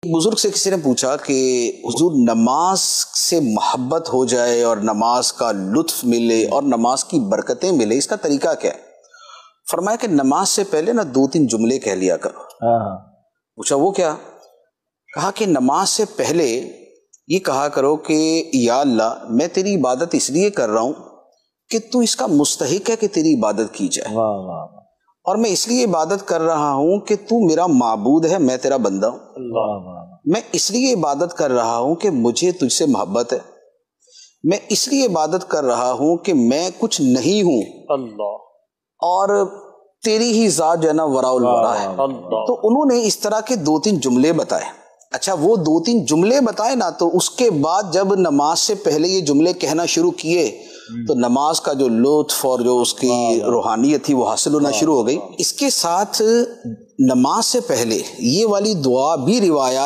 بزرگ سے کسی نے پوچھا کہ حضور نماز سے محبت ہو جائے اور نماز کا لطف ملے اور نماز کی برکتیں ملے، اس کا طریقہ کیا ہے؟ فرمایا کہ نماز سے پہلے نا 2-3 جملے کہہ لیا کرو۔ پوچھا وہ کیا؟ کہا کہ نماز سے پہلے یہ کہا کرو کہ یا اللہ میں تیری عبادت اس لیے کر رہا ہوں کہ تو اس کا مستحق ہے کہ تیری عبادت کی جائے، اور میں اس لیے عبادت کر رہا ہوں کہ تو میرا معبود ہے، میں تیرا بندہ ہوں۔ میں اس لیے عبادت کر رہا ہوں کہ مجھے تجھ سے محبت ہے۔ میں اس لیے عبادت کر رہا ہوں کہ میں کچھ نہیں ہوں اور تیری ہی ذات جو ہے نا وراء الورا ہے۔ تو انہوں نے اس طرح کے 2-3 جملے بتائے۔ اچھا وہ 2-3 جملے بتائے نا، تو اس کے بعد جب نماز سے پہلے یہ جملے کہنا شروع کیے تو نماز کا جو لطف اور جو اس کی روحانیت تھی وہ حاصل ہونا شروع ہو گئی۔ اس کے ساتھ نماز سے پہلے یہ والی دعا بھی روایات